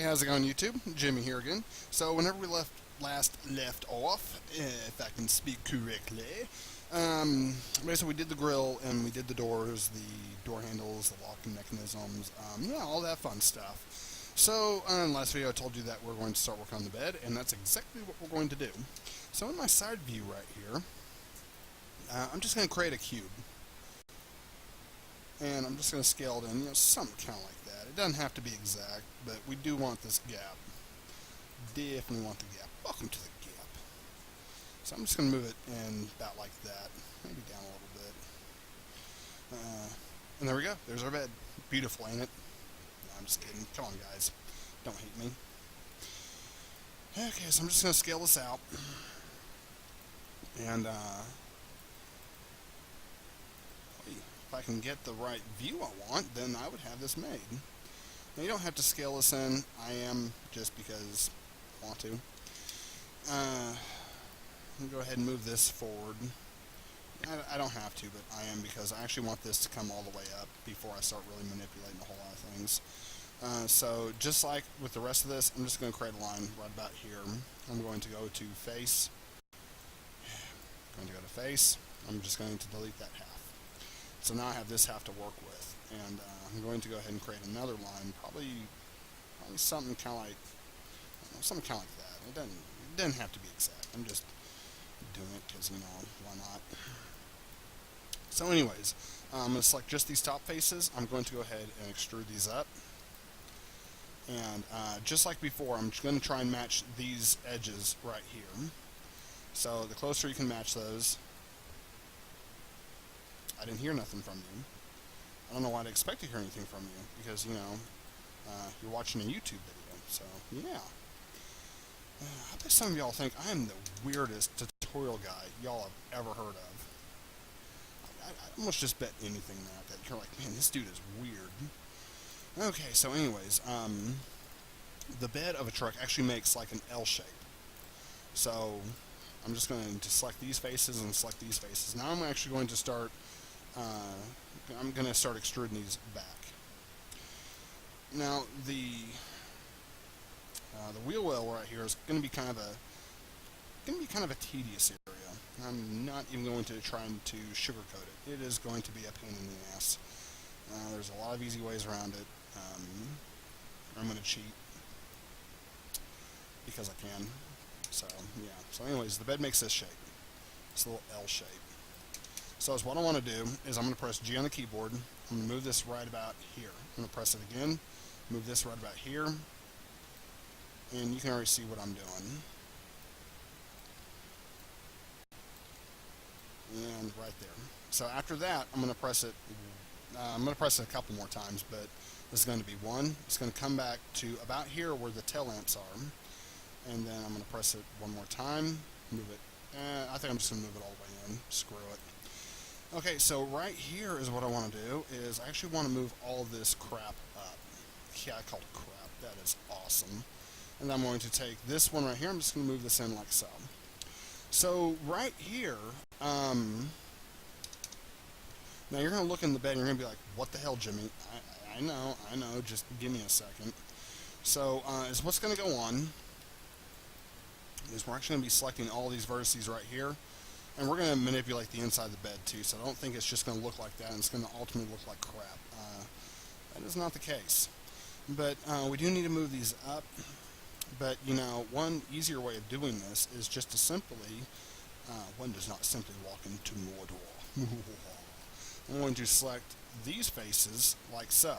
how's it going, YouTube? Jimmy here again. So whenever we last left off, if I can speak correctly, basically we did the grill and we did the doors, the door handles, the locking mechanisms, yeah, all that fun stuff. So in the last video I told you that we're going to start working on the bed, and that's exactly what we're going to do. So in my side view right here, I'm just going to create a cube. And I'm just going to scale it in, something kind of like that. It doesn't have to be exact, but we do want this gap. Definitely want the gap. Welcome to the gap. So I'm just going to move it in about like that. Maybe down a little bit. And there we go. There's our bed. Beautiful, ain't it? No, I'm just kidding. Come on, guys. Don't hate me. Okay, so I'm just going to scale this out. And, if I can get the right view I want, then I would have this made. Now, you don't have to scale this in. I am, just because I want to. I'm going to go ahead and move this forward. I don't have to, but I am, because I actually want this to come all the way up before I start really manipulating a whole lot of things. So, just like with the rest of this, I'm just going to create a line right about here. I'm going to go to face. I'm going to go to face. I'm just going to delete that half. So now I have this half to work with, and I'm going to go ahead and create another line, probably something kind of like, that. It doesn't have to be exact. I'm just doing it because, why not? So anyways, I'm going to select just these top faces. I'm going to go ahead and extrude these up. And just like before, I'm just going to try and match these edges right here. So the closer you can match those. I didn't hear nothing from you. I don't know why I'd expect to hear anything from you, because, you're watching a YouTube video, so, yeah. I bet some of y'all think I am the weirdest tutorial guy y'all have ever heard of. I almost just bet anything that you're like, man, this dude is weird. Okay, so anyways, the bed of a truck actually makes like an L shape. So, I'm just going to select these faces and select these faces. Now I'm actually going to start extruding these back. Now the wheel well right here is going to be kind of a tedious area. I'm not even going to try to sugarcoat it. It is going to be a pain in the ass. There's a lot of easy ways around it. I'm going to cheat because I can. So yeah. So anyways, the bed makes this shape. This little L shape. So what I want to do is I'm going to press G on the keyboard. I'm going to move this right about here. I'm going to press it again, move this right about here, and you can already see what I'm doing. And right there. So after that, I'm going to press it. I'm going to press it a couple more times, but this is going to be one. It's going to come back to about here where the tail lamps are, and then I'm going to press it one more time. Move it. I think I'm just going to move it all the way in. Screw it. Okay, so right here is what I want to do, is I actually want to move all this crap up. Yeah, I call it crap. That is awesome. And I'm going to take this one right here. I'm just going to move this in like so. So right here, now you're going to look in the bed and you're going to be like, what the hell, Jimmy? I know, just give me a second. So is what's going to go on is we're actually going to be selecting all these vertices right here. And we're going to manipulate the inside of the bed too, so I don't think it's just going to look like that and it's going to ultimately look like crap. That is not the case. But we do need to move these up. But, one easier way of doing this is just to simply, one does not simply walk into Mordor. I'm going to select these faces like so.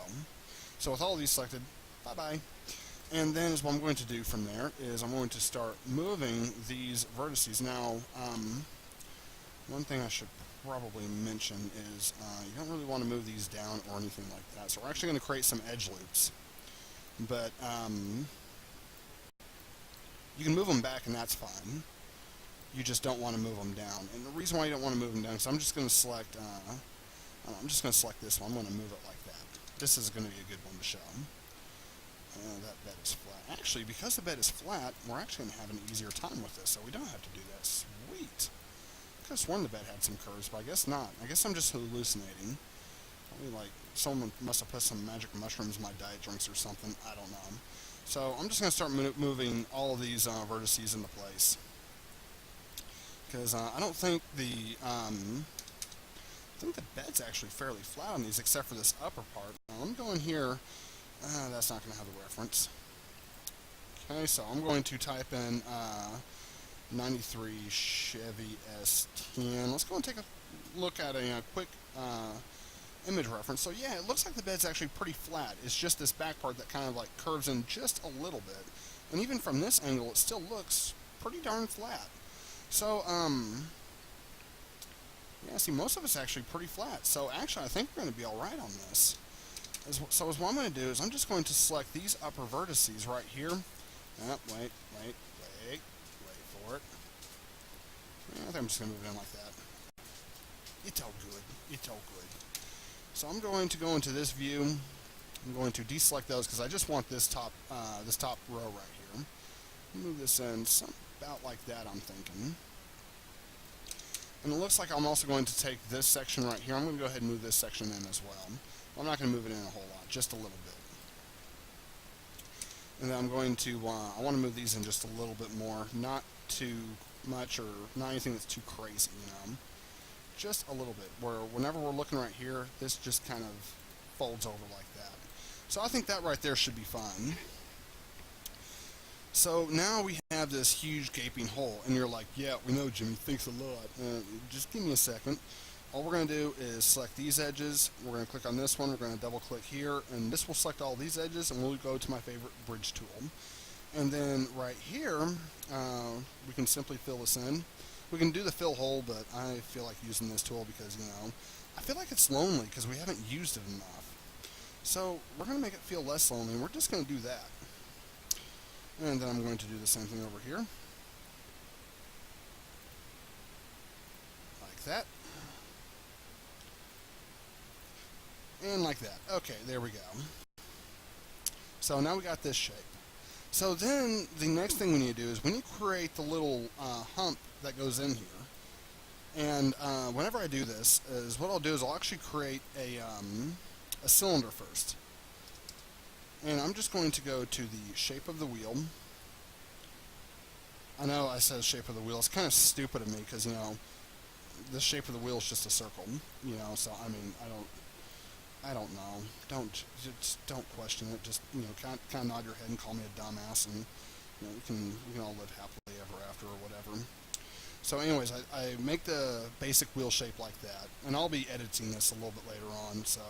So with all of these selected, bye-bye. And then what I'm going to do from there is I'm going to start moving these vertices. Now, one thing I should probably mention is you don't really want to move these down or anything like that. So we're actually going to create some edge loops. But you can move them back and that's fine. You just don't want to move them down. And the reason why you don't want to move them down is I'm just going to select this one. I'm going to move it like that. This is going to be a good one to show. That bed is flat. Actually, because the bed is flat, we're actually going to have an easier time with this, so we don't have to do that. Sweet. I could have sworn the bed had some curves, but I guess not. I guess I'm just hallucinating. Probably like someone must have put some magic mushrooms in my diet drinks or something. I don't know. So So I'm just going to start moving all of these vertices into place. Because I don't think I think the bed's actually fairly flat on these, except for this upper part. Now, let me go in here. That's not going to have the reference. Okay, so I'm going to type in 93 Chevy S10. Let's go and take a look at a quick image reference. So yeah, it looks like the bed's actually pretty flat. It's just this back part that kind of like curves in just a little bit. And even from this angle, it still looks pretty darn flat. So, yeah, see, most of it's actually pretty flat. So actually, I think we're going to be all right on this. So what I'm going to do is I'm just going to select these upper vertices right here. Wait for it. Yeah, I think I'm just going to move it in like that. It's all good. It's all good. So I'm going to go into this view. I'm going to deselect those because I just want this top row right here. Move this in about like that, I'm thinking. And it looks like I'm also going to take this section right here. I'm going to go ahead and move this section in as well. I'm not going to move it in a whole lot, just a little bit. And then I'm going to, I want to move these in just a little bit more, not too much or not anything that's too crazy, you know. Just a little bit, where whenever we're looking right here, this just kind of folds over like that. So I think that right there should be fine. So now we have this huge gaping hole, and you're like, yeah, we know, Jimmy, thanks a lot. Just give me a second. All we're going to do is select these edges. We're going to click on this one. We're going to double click here, and this will select all these edges, and we'll go to my favorite bridge tool. And then right here, we can simply fill this in. We can do the fill hole, but I feel like using this tool because, you know, I feel like it's lonely because we haven't used it enough. So we're going to make it feel less lonely, and we're just going to do that. And then I'm going to do the same thing over here. Like that. And like that. Okay, there we go. So now we got this shape. So then the next thing we need to do is we need to create the little hump that goes in here. And whenever I do this, is what I'll do is I'll actually create a cylinder first. And I'm just going to go to the shape of the wheel. I know I said shape of the wheel. It's kind of stupid of me because, you know, the shape of the wheel is just a circle. You know, so I mean, I don't know. Just don't question it. Just, you know, kind of nod your head and call me a dumbass, and, you know, we can all live happily ever after or whatever. So anyways, I make the basic wheel shape like that, and I'll be editing this a little bit later on, so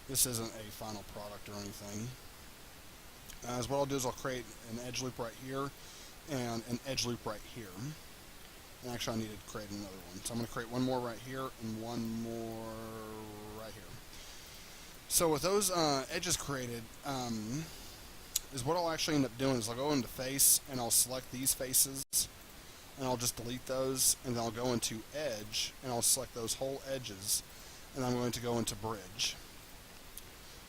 this isn't a final product or anything. As what I'll do is I'll create an edge loop right here and an edge loop right here. And actually I need to create another one. So I'm going to create one more right here and one more right here. So with those edges created, is what I'll actually end up doing is I'll go into face and I'll select these faces and I'll just delete those, and then I'll go into edge and I'll select those whole edges, and I'm going to go into bridge.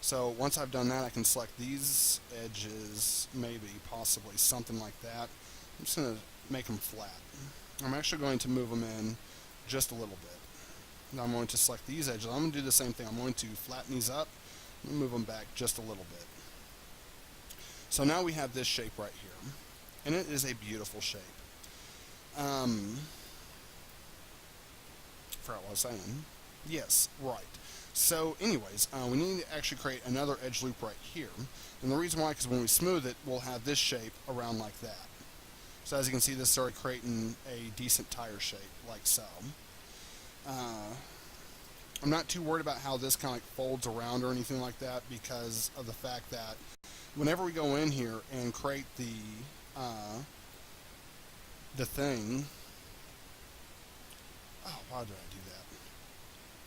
So once I've done that, I can select these edges, maybe, possibly, something like that. I'm just going to make them flat. I'm actually going to move them in just a little bit. Now I'm going to select these edges. I'm going to do the same thing. I'm going to flatten these up and move them back just a little bit. So now we have this shape right here, and it is a beautiful shape. Forgot what I was saying. Yes, right. So anyways, we need to actually create another edge loop right here. And the reason why, because when we smooth it, we'll have this shape around like that. So as you can see, this started creating a decent tire shape, like so. I'm not too worried about how this kind of like folds around or anything like that, because of the fact that whenever we go in here and create the thing, oh, why did I do that?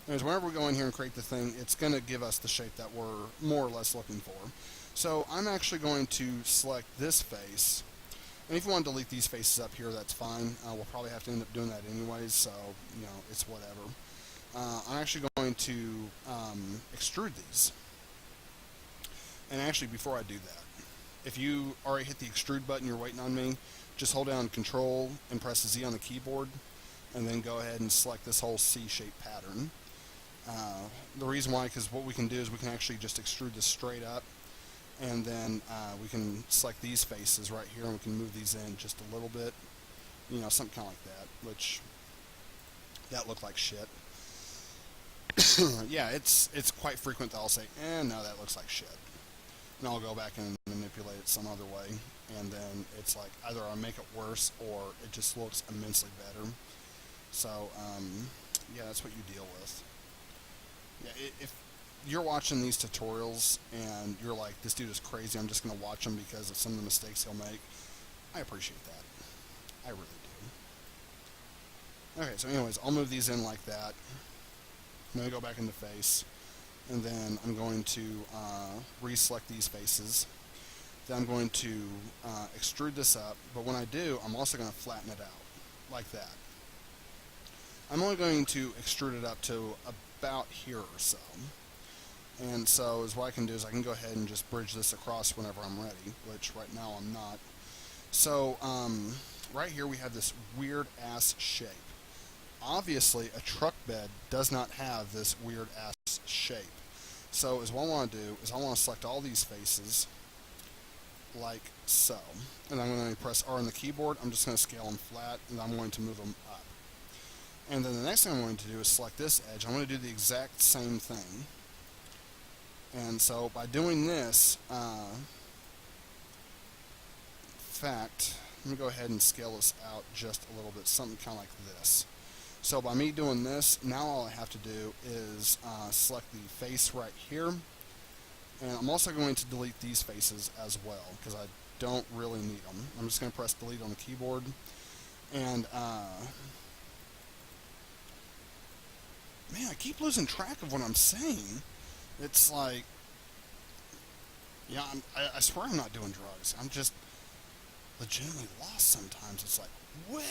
Anyways, whenever we go in here and create the thing, it's going to give us the shape that we're more or less looking for. So I'm actually going to select this face, and if you want to delete these faces up here, that's fine. We'll probably have to end up doing that anyways, so, you know, it's whatever. I'm actually going to extrude these. And actually, before I do that, if you already hit the extrude button, you're waiting on me, just hold down Control and press Z on the keyboard, and then go ahead and select this whole C-shaped pattern. The reason why, because what we can do is we can actually just extrude this straight up, And then we can select these faces right here, and we can move these in just a little bit. You know, something kind of like that, which that looked like shit. Yeah, it's quite frequent that I'll say, no, that looks like shit. And I'll go back and manipulate it some other way, and then it's like either I make it worse or it just looks immensely better. So, yeah, that's what you deal with. Yeah, if you're watching these tutorials and you're like, this dude is crazy, I'm just going to watch him because of some of the mistakes he'll make, I appreciate that. I really do. Okay, so anyways, I'll move these in like that. I'm going to go back into face, and then I'm going to reselect these faces. Then I'm going to extrude this up, but when I do, I'm also going to flatten it out, like that. I'm only going to extrude it up to about here or so. And so is what I can do is I can go ahead and just bridge this across whenever I'm ready, which right now I'm not. So right here we have this weird ass shape. Obviously a truck bed does not have this weird ass shape. So is what I want to do is I want to select all these faces like so. And I'm going to press R on the keyboard. I'm just going to scale them flat, and I'm going to move them up. And then the next thing I'm going to do is select this edge. I'm going to do the exact same thing. And so by doing this, in fact, let me go ahead and scale this out just a little bit, something kind of like this. So by me doing this, now all I have to do is select the face right here. And I'm also going to delete these faces as well, because I don't really need them. I'm just going to press delete on the keyboard. And, man, I keep losing track of what I'm saying. It's like, yeah, I swear I'm not doing drugs. I'm just legitimately lost sometimes. It's like, whoa!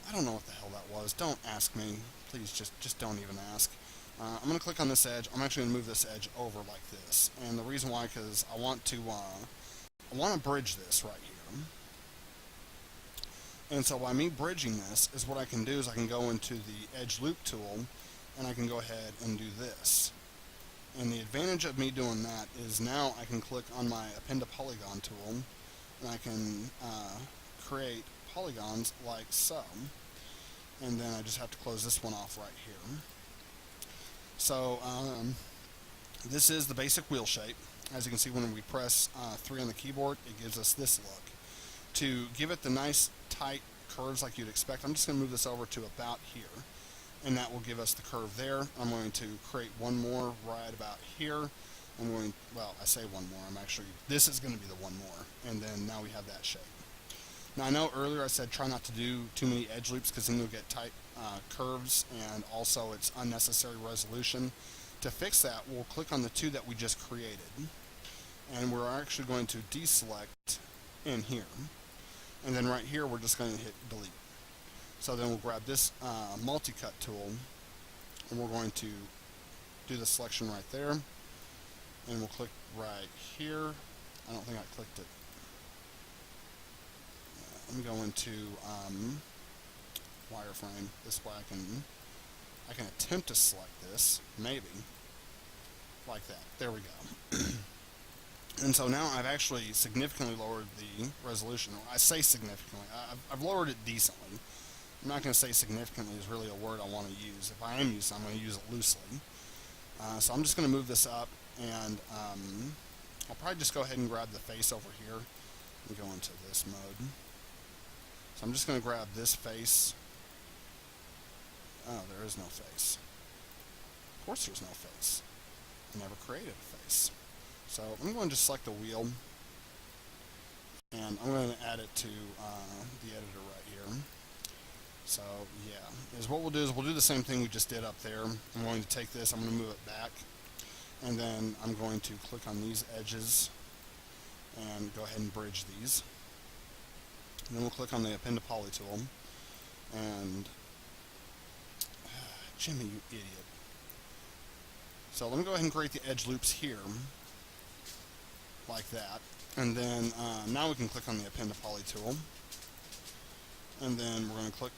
I don't know what the hell that was. Don't ask me. Please, just don't even ask. I'm going to click on this edge. I'm actually going to move this edge over like this. And the reason why, because I want to bridge this right here. And so by me bridging this is what I can do is I can go into the edge loop tool, and I can go ahead and do this. And the advantage of me doing that is now I can click on my append to polygon tool, and I can create polygons like so. And then I just have to close this one off right here. So this is the basic wheel shape. As you can see, when we press 3 on the keyboard, it gives us this look. To give it the nice tight curves like you'd expect, I'm just going to move this over to about here. And that will give us the curve there. I'm going to create one more right about here. I'm going, well, I say one more. This is going to be the one more. And then now we have that shape. Now I know earlier I said try not to do too many edge loops because then you'll get tight curves, and also it's unnecessary resolution. To fix that, we'll click on the two that we just created. And we're actually going to deselect in here. And then right here we're just going to hit delete. So then we'll grab this multi-cut tool, and we're going to do the selection right there, and we'll click right here. I don't think I clicked it. Let me go into wireframe. This way I can attempt to select this, maybe, like that. There we go. And so now I've actually significantly lowered the resolution. I say significantly. I've lowered it decently. I'm not going to say significantly is really a word I want to use. If I am using it, I'm going to use it loosely. So I'm just going to move this up, and I'll probably just go ahead and grab the face over here and go into this mode. So I'm just going to grab this face. Oh, there is no face. Of course there's no face. I never created a face. So I'm going to just select the wheel, and I'm going to add it to the editor right here. So yeah, what we'll do is we'll do the same thing we just did up there. I'm going to take this, I'm going to move it back, and then I'm going to click on these edges and go ahead and bridge these. And then we'll click on the append to poly tool, and Jimmie, you idiot. So let me go ahead and create the edge loops here, like that. And then now we can click on the append to poly tool, and then we're going to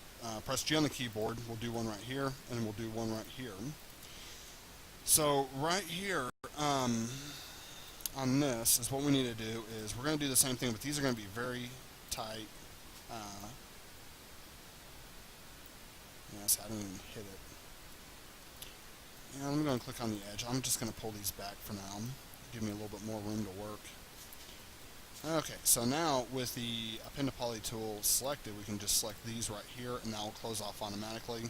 press G on the keyboard. We'll do one right here, and we'll do one right here. So right here, on this is what we need to do is we're going to do the same thing, but these are going to be very tight. Yes, I didn't even hit it. Yeah, I'm going to click on the edge. I'm just going to pull these back for now. Give me a little bit more room to work. Okay, so now with the Append to Poly tool selected, we can just select these right here, and that will close off automatically.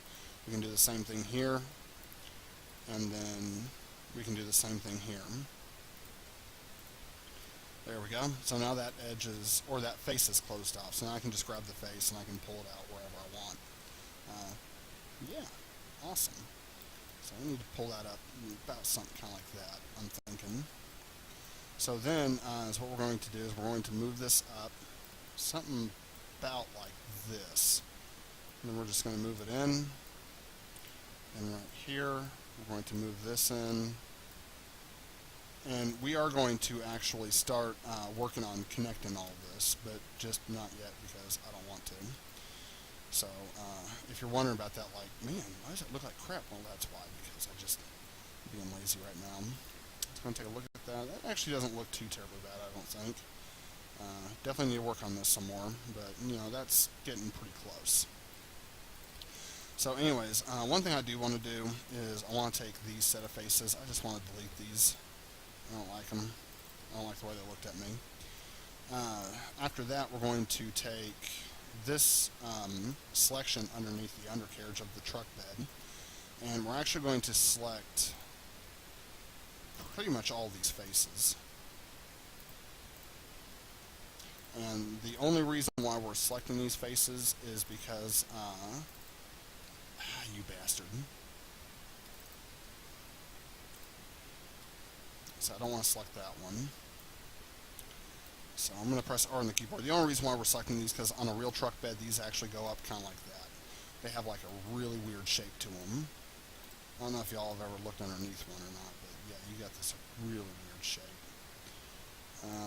We can do the same thing here, and then we can do the same thing here. There we go. So now that edge is, or that face is closed off. So now I can just grab the face and I can pull it out wherever I want. Yeah, awesome. So I need to pull that up about something kind of like that, I'm thinking. So then, is what we're going to do is we're going to move this up something about like this. And then we're just going to move it in. And right here, we're going to move this in. And we are going to actually start working on connecting all of this, but just not yet because I don't want to. So if you're wondering about that, like, man, why does it look like crap? Well, that's why, because I'm just being lazy right now. Let's go and take a look at that. That actually doesn't look too terribly bad, I don't think. Definitely need to work on this some more, but, you know, that's getting pretty close. So anyways, one thing I do want to do is I want to take these set of faces. I just want to delete these. I don't like them. I don't like the way they looked at me. After that, we're going to take this selection underneath the undercarriage of the truck bed, and we're actually going to select pretty much all these faces. And the only reason why we're selecting these faces is because, you bastard. So I don't want to select that one. So I'm going to press R on the keyboard. The only reason why we're selecting these is because on a real truck bed, these actually go up kind of like that. They have like a really weird shape to them. I don't know if y'all have ever looked underneath one or not, but yeah, you got this really weird shape.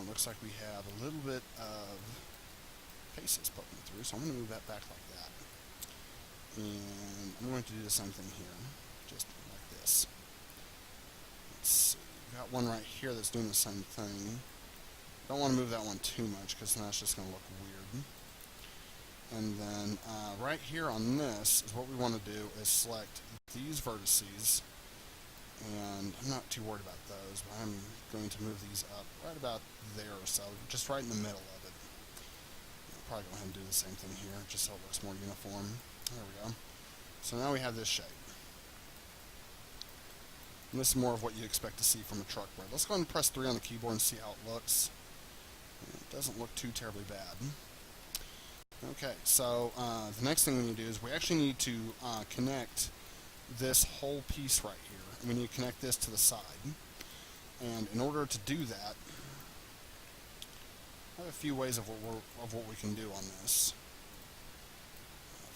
Looks like we have a little bit of faces poking through, so I'm going to move that back like that. And I'm going to do the same thing here, just like this. Let's see. We've got one right here that's doing the same thing. Don't want to move that one too much because then that's just going to look weird. And then right here on this is what we want to do is select these vertices. And I'm not too worried about those, but I'm going to move these up right about there or so, just right in the middle of it. I'll probably go ahead and do the same thing here, just so it looks more uniform. There we go. So now we have this shape. And this is more of what you expect to see from a truck bed. Let's go ahead and press 3 on the keyboard and see how it looks. It doesn't look too terribly bad. Okay, so the next thing we need to do is we actually need to connect this whole piece right here. And we need to connect this to the side. And in order to do that, I have a few ways of what we can do on this.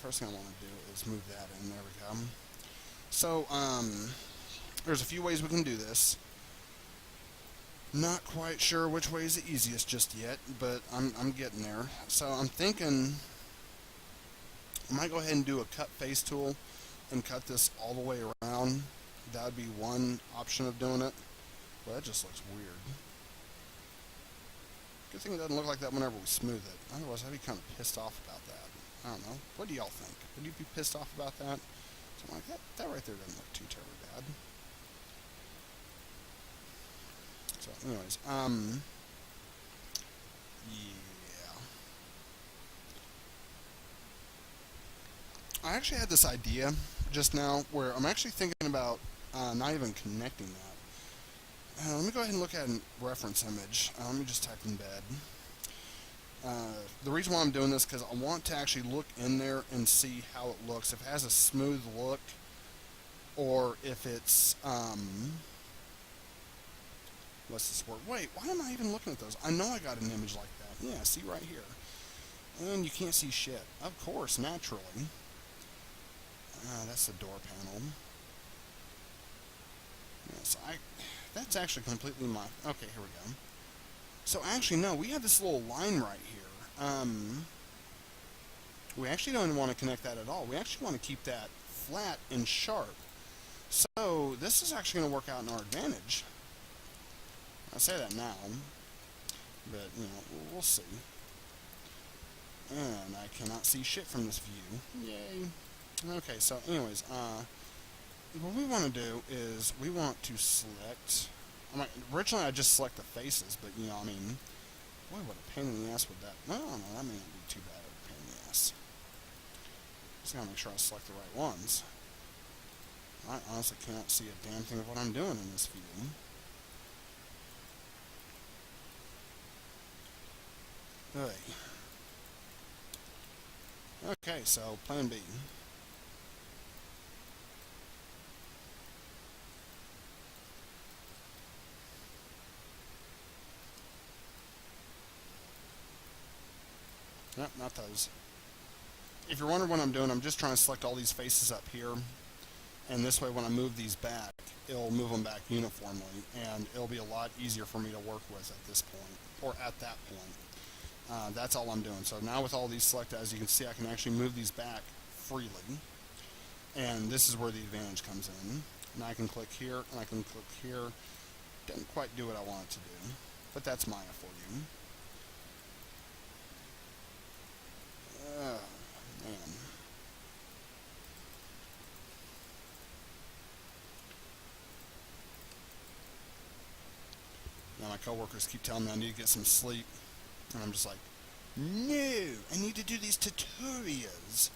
First thing I want to do is move that in. There we go. So, there's a few ways we can do this. Not quite sure which way is the easiest just yet, but I'm getting there. So I'm thinking I might go ahead and do a cut face tool and cut this all the way around. That would be one option of doing it. Well, that just looks weird. Good thing it doesn't look like that whenever we smooth it. Otherwise, I'd be kind of pissed off about that. I don't know. What do y'all think? Would you be pissed off about that? Something like that. That right there doesn't look too terribly bad. So, anyways, yeah. I actually had this idea just now where I'm actually thinking about not even connecting that. Let me go ahead and look at a reference image. Let me just type in bed. The reason why I'm doing this is because I want to actually look in there and see how it looks. If it has a smooth look, or if it's, what's this word? Wait, why am I even looking at those? I know I got an image like that. Yeah, see right here. And you can't see shit. Of course, naturally. That's the door panel. Yes, that's actually completely my... Okay, here we go. So actually, no, we have this little line right here. We actually don't want to connect that at all. We actually want to keep that flat and sharp. So this is actually going to work out in our advantage. I say that now, but, you know, we'll see. And I cannot see shit from this view. Yay. Okay, so anyways, what we want to do is we want to select... originally I just select the faces, but, you know, I mean, boy, what a pain in the ass would that... No, that may not be too bad of a pain in the ass. Just gotta make sure I select the right ones. I honestly cannot see a damn thing of what I'm doing in this view. Okay, so plan B. Yep, not those. If you're wondering what I'm doing, I'm just trying to select all these faces up here. And this way, when I move these back, it'll move them back uniformly. And it'll be a lot easier for me to work with at this point, or at that point. That's all I'm doing. So now with all these selected, as you can see, I can actually move these back freely. And this is where the advantage comes in. And I can click here, and I can click here. Didn't quite do what I wanted to do. But that's Maya for you. Man. Now my coworkers keep telling me I need to get some sleep. And I'm just like, no, I need to do these tutorials.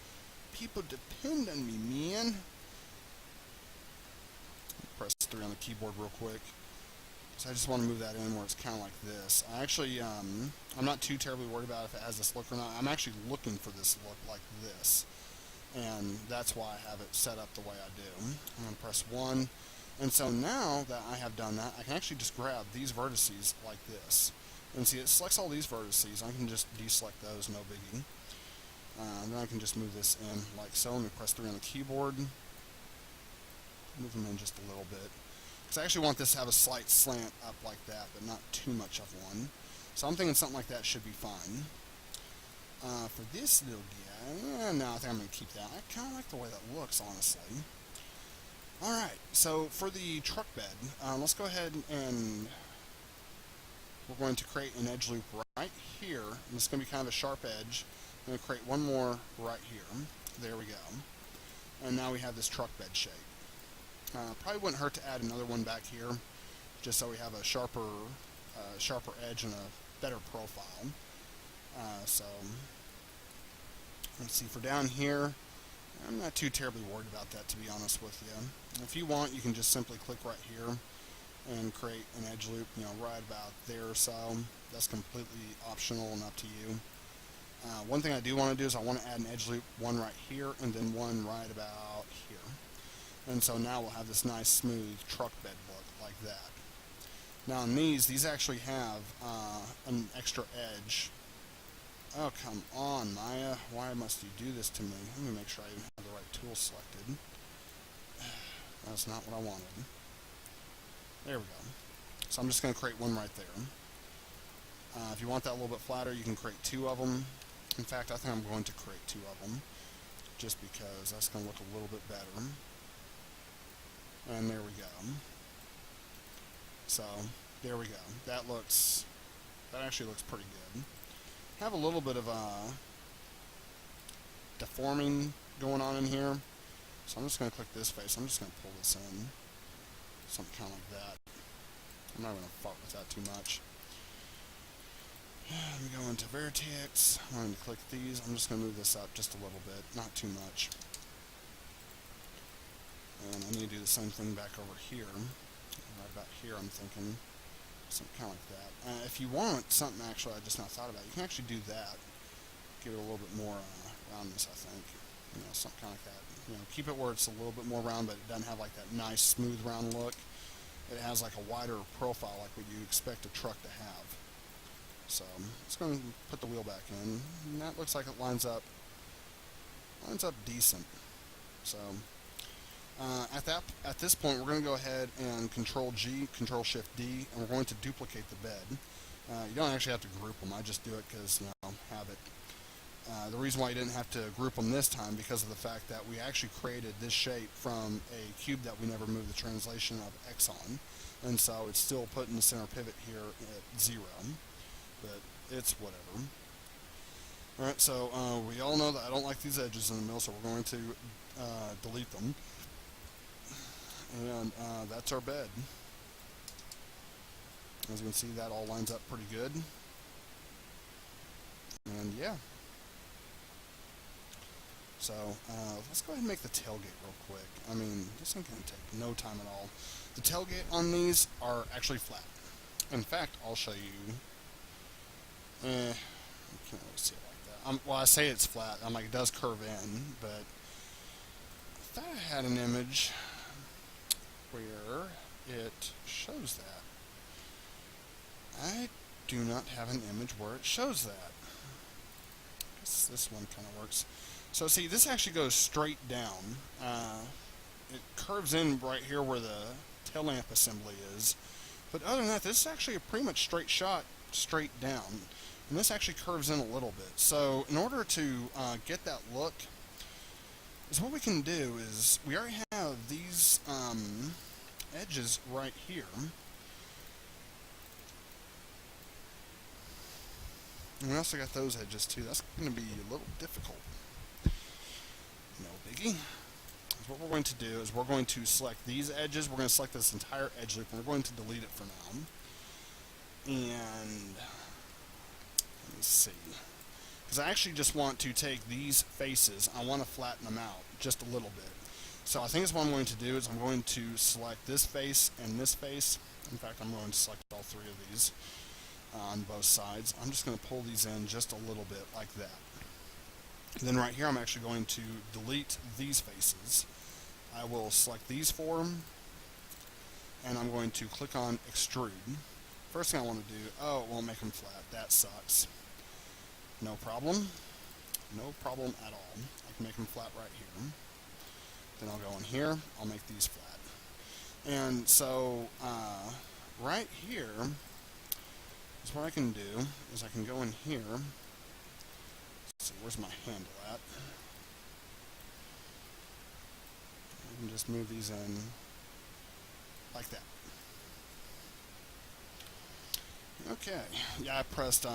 People depend on me, man. Press 3 on the keyboard real quick. So I just want to move that in where it's kind of like this. I actually, I'm not too terribly worried about if it has this look or not. I'm actually looking for this look like this. And that's why I have it set up the way I do. I'm going to press 1. And so now that I have done that, I can actually just grab these vertices like this. And see, it selects all these vertices. I can just deselect those, no biggie. And then I can just move this in like so. Let me press 3 on the keyboard. Move them in just a little bit. Because I actually want this to have a slight slant up like that, but not too much of one. So I'm thinking something like that should be fine. For this little guy, no, I think I'm going to keep that. I kind of like the way that looks, honestly. Alright, so for the truck bed, let's go ahead and we're going to create an edge loop right here. And it's going to be kind of a sharp edge. I'm going to create one more right here. There we go. And now we have this truck bed shape. Probably wouldn't hurt to add another one back here, just so we have a sharper edge and a better profile. So, let's see, for down here, I'm not too terribly worried about that, to be honest with you. If you want, you can just simply click right here and create an edge loop, you know, right about there or so. That's completely optional and up to you. One thing I do want to do is I want to add an edge loop, one right here, and then one right about here. And so now we'll have this nice smooth truck bed look like that. Now on these actually have an extra edge. Oh, come on, Maya. Why must you do this to me? Let me make sure I even have the right tool selected. That's not what I wanted. There we go. So I'm just going to create one right there. If you want that a little bit flatter, you can create 2 of them. In fact, I think I'm going to create 2 of them, just because that's going to look a little bit better. And there we go. So, there we go. That actually looks pretty good. Have a little bit of deforming going on in here. So I'm just going to click this face. I'm just going to pull this in. Something kind of like that. I'm not going to fuck with that too much. Let me go into vertex. I'm going to click these. I'm just going to move this up just a little bit. Not too much. And I need to do the same thing back over here. Right about here, I'm thinking. Something kind of like that. If you want something, actually, I just now thought about it, you can actually do that. Give it a little bit more roundness, I think. You know, something kind of like that. You know, keep it where it's a little bit more round, but it doesn't have like that nice, smooth, round look. It has like a wider profile, like what you expect a truck to have. So, it's going to put the wheel back in. And that looks like it lines up decent. So, at this point, we're going to go ahead and Control G, Control Shift D, and we're going to duplicate the bed. You don't actually have to group them. I just do it because, you know, habit. The reason why I didn't have to group them this time because of the fact that we actually created this shape from a cube that we never moved the translation of X on. and so it's still putting the center pivot here at 0, but it's whatever. Alright, so we all know that I don't like these edges in the middle, so we're going to delete them. And that's our bed. As you can see, that all lines up pretty good. And yeah. So let's go ahead and make the tailgate real quick. I mean, this ain't going to take no time at all. The tailgate on these are actually flat. In fact, I'll show you. You can't really see it like that. Well, I say it's flat. I'm like, it does curve in, but I thought I had an image where it shows that. I do not have an image where it shows that. I guess this one kind of works. So see, this actually goes straight down. It curves in right here where the tail lamp assembly is. But other than that, this is actually a pretty much straight shot, straight down. And this actually curves in a little bit. So in order to get that look, is what we can do is, we already have these edges right here. And we also got those edges too. That's going to be a little difficult. No biggie. So what we're going to do is we're going to select these edges. We're going to select this entire edge loop, and we're going to delete it for now. And let me see. Because I actually just want to take these faces. I want to flatten them out just a little bit. So I think what I'm going to do is I'm going to select this face and this face. In fact, I'm going to select all three of these on both sides. I'm just going to pull these in just a little bit like that. And then right here I'm actually going to delete these faces. I will select these four, and I'm going to click on extrude. First thing I want to do, oh, it won't make them flat. That sucks. No problem. No problem at all. I can make them flat right here. Then I'll go in here. I'll make these flat. And so right here is what I can do is I can go in here. Let's see, where's my handle at? I can just move these in like that. Okay, yeah, I pressed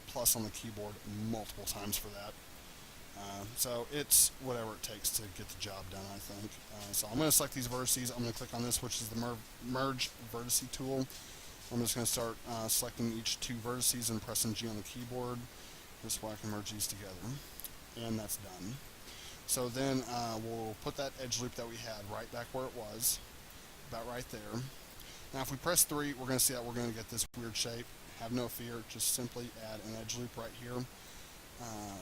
plus on the keyboard multiple times for that. So it's whatever it takes to get the job done, I think. So I'm going to select these vertices. I'm going to click on this, which is the merge vertice tool. I'm just going to start selecting each two vertices and pressing G on the keyboard. This way I can merge these together. And that's done. So then we'll put that edge loop that we had right back where it was, about right there. Now if we press 3, we're going to see that we're going to get this weird shape. Have no fear, just simply add an edge loop right here.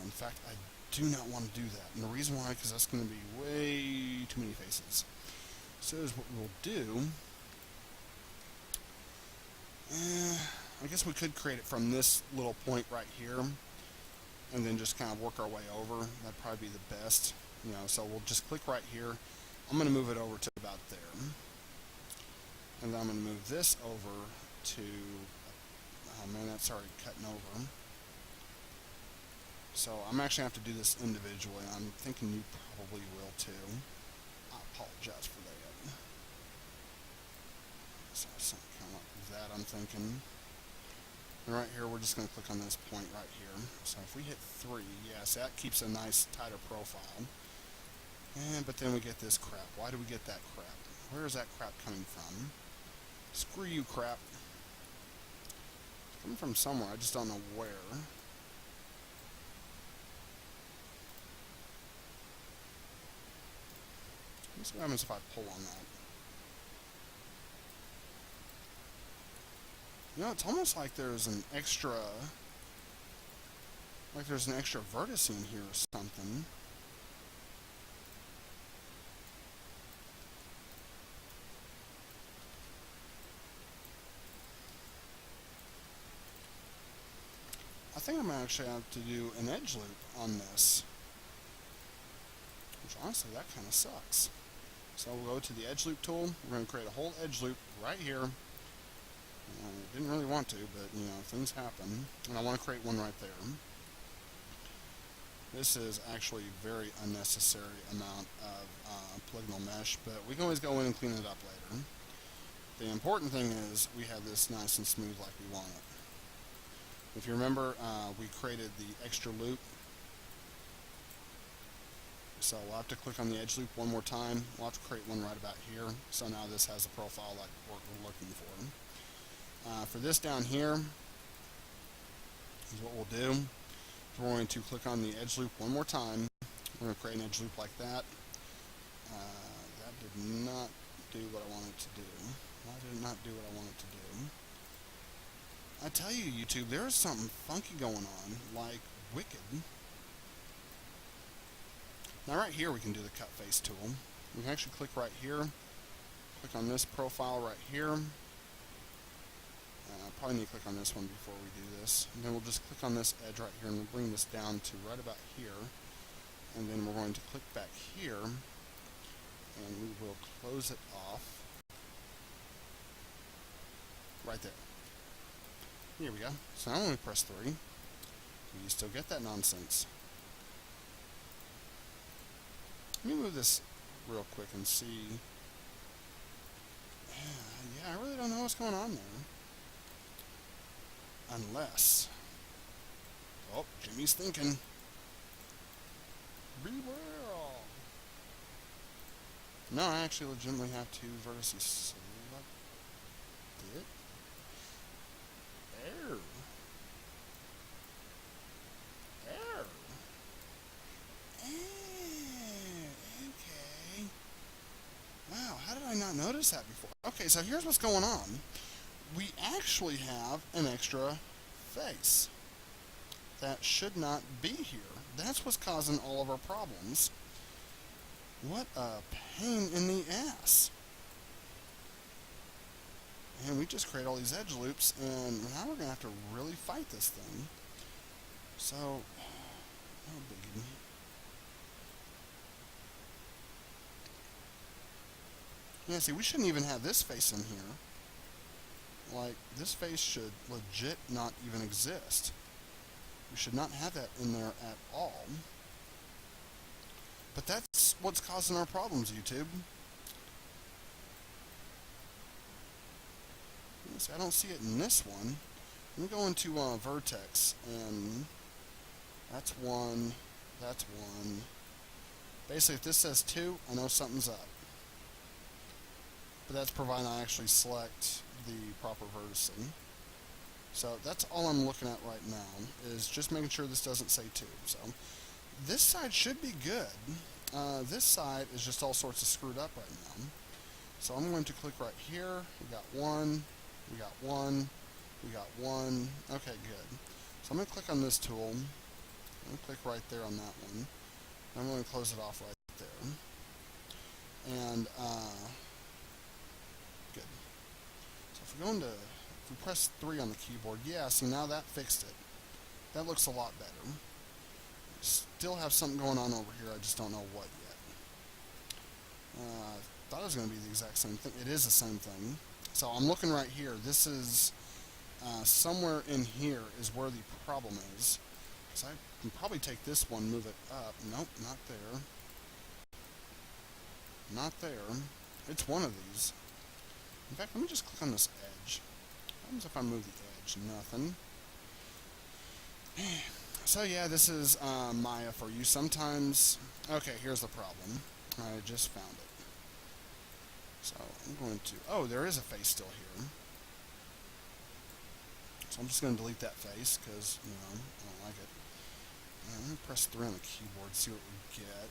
In fact, I do not want to do that. And the reason why, because that's going to be way too many faces. So is what we'll do. I guess we could create it from this little point right here, and then just kind of work our way over. That'd probably be the best. You know, so we'll just click right here. I'm going to move it over to about there. And then I'm going to move this over to, oh man, that's already cutting over. So I'm actually going to have to do this individually. I'm thinking you probably will too. I apologize for that. So something kind of like that, I'm thinking. And right here, we're just going to click on this point right here. So if we hit 3, yes, that keeps a nice tighter profile. But then we get this crap. Why do we get that crap? Where is that crap coming from? Screw you, crap. It's coming from somewhere. I just don't know where. Let's see what happens if I pull on that. You know, it's almost like there's an extra vertex in here or something. I think I'm actually going to have to do an edge loop on this. Which honestly, that kind of sucks. So we'll go to the edge loop tool. We're going to create a whole edge loop right here. Didn't really want to, but you know, things happen. And I want to create one right there. This is actually a very unnecessary amount of polygonal mesh, but we can always go in and clean it up later. The important thing is we have this nice and smooth like we want it. If you remember, we created the extra loop. So we'll have to click on the edge loop one more time. We'll have to create one right about here. So now this has a profile like we're looking for. For this down here is what we'll do. We're going to click on the edge loop one more time. We're going to create an edge loop like that. That did not do what I wanted to do. Why did it not do what I wanted to do? I tell you, YouTube, there is something funky going on, like wicked. Now right here we can do the cut face tool. We can actually click right here, click on this profile right here. I probably need to click on this one before we do this. And then we'll just click on this edge right here and we'll bring this down to right about here. And then we're going to click back here and we will close it off right there. Here we go. So now when we press 3, you still get that nonsense. Let me move this real quick and see. Yeah, I really don't know what's going on there. Unless... Oh, Jimmie's thinking. Beware! No, I actually legitimately have two vertices selected. Error. Okay. Wow, how did I not notice that before? Okay, so here's what's going on. We actually have an extra face that should not be here. That's what's causing all of our problems. What a pain in the ass. And we just create all these edge loops, and now we're going to have to really fight this thing. So, no biggie. Yeah, see, we shouldn't even have this face in here. Like, this face should legit not even exist. We should not have that in there at all. But that's what's causing our problems, YouTube. See, I don't see it in this one. Let me go into vertex, and that's one, that's one. Basically, if this says 2, I know something's up. But that's providing I actually select the proper verticing. So that's all I'm looking at right now, is just making sure this doesn't say 2. So this side should be good. This side is just all sorts of screwed up right now. So I'm going to click right here. We got 1. We got 1. We got 1. Okay, good. So I'm going to click on this tool. I'm going to click right there on that one. I'm going to close it off right there. And, good. So if we press 3 on the keyboard, yeah, see, now that fixed it. That looks a lot better. Still have something going on over here, I just don't know what yet. Thought it was going to be the exact same thing. It is the same thing. So I'm looking right here. This is somewhere in here is where the problem is. So I can probably take this one, move it up. Nope, not there. Not there. It's one of these. In fact, let me just click on this edge. What happens if I move the edge? Nothing. So yeah, this is Maya for you. Sometimes... Okay, here's the problem. I just found it. So I'm going to... Oh, there is a face still here. So I'm just going to delete that face because, you know, I don't like it. Let me press 3 on the keyboard, see what we get.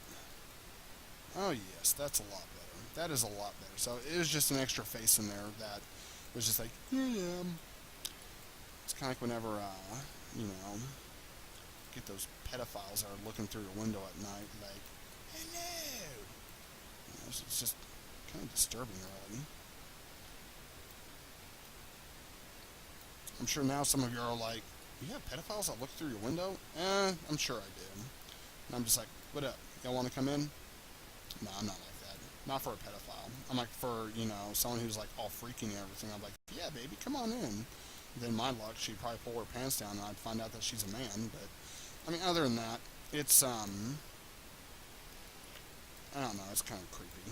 Oh yes, that's a lot better. That is a lot better. So it was just an extra face in there that was just like, here I am. It's kind of like whenever, you know, get those pedophiles that are looking through your window at night, like, hello. You know, it's just kind of disturbing, really. I'm sure now some of you are like, you have pedophiles that look through your window? I'm sure I do. And I'm just like, what up? Y'all want to come in? No, I'm not like that. Not for a pedophile. I'm like for, you know, someone who's like all freaking and everything. I'm like, yeah, baby, come on in. Then my luck, she'd probably pull her pants down and I'd find out that she's a man. But, I mean, other than that, it's, I don't know, it's kind of creepy.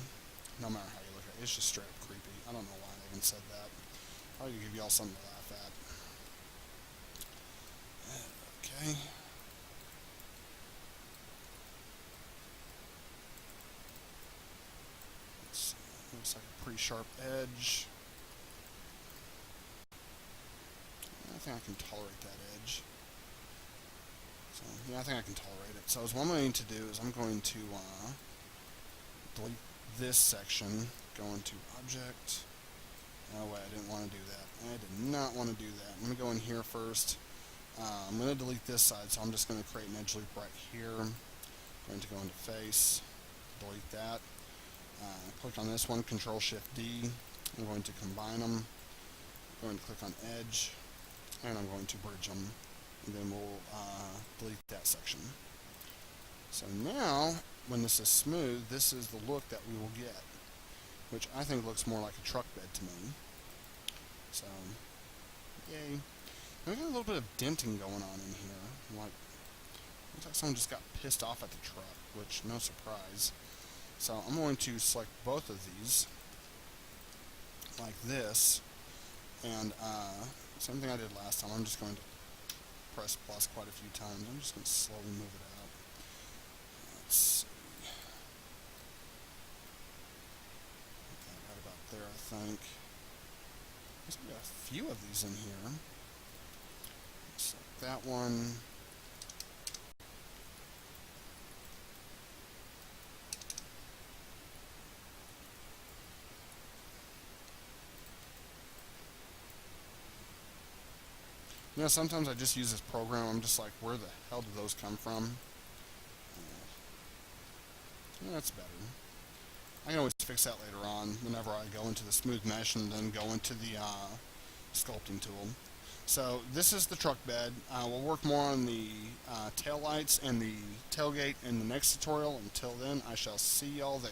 No matter how you look at it, it's just straight up creepy. I don't know why they even said that. Probably give y'all something to laugh at. Okay. Let's see. Looks like a pretty sharp edge. I think I can tolerate that edge. So, yeah, I think I can tolerate it. So what I'm going to do is I'm going to delete this section, go into Object. Oh, wait, I didn't want to do that. I did not want to do that. I'm going to go in here first. I'm going to delete this side, so I'm just going to create an edge loop right here. I'm going to go into Face, delete that. Click on this one, Control-Shift-D. I'm going to combine them. I'm going to click on Edge, and I'm going to bridge them. And then we'll delete that section. So now, when this is smooth, this is the look that we will get, which I think looks more like a truck bed to me. So, yay. Now we got a little bit of denting going on in here. Like, looks like someone just got pissed off at the truck, which, no surprise. So I'm going to select both of these, like this, and same thing I did last time. I'm just going to press plus quite a few times. I'm just going to slowly move it out. Let's see. Right about there, I think. There's got a few of these in here. Select that one. You know, sometimes I just use this program. I'm just like, where the hell did those come from? Yeah, that's better. I can always fix that later on whenever I go into the smooth mesh and then go into the sculpting tool. So this is the truck bed. We'll work more on the tail lights and the tailgate in the next tutorial. Until then, I shall see y'all there.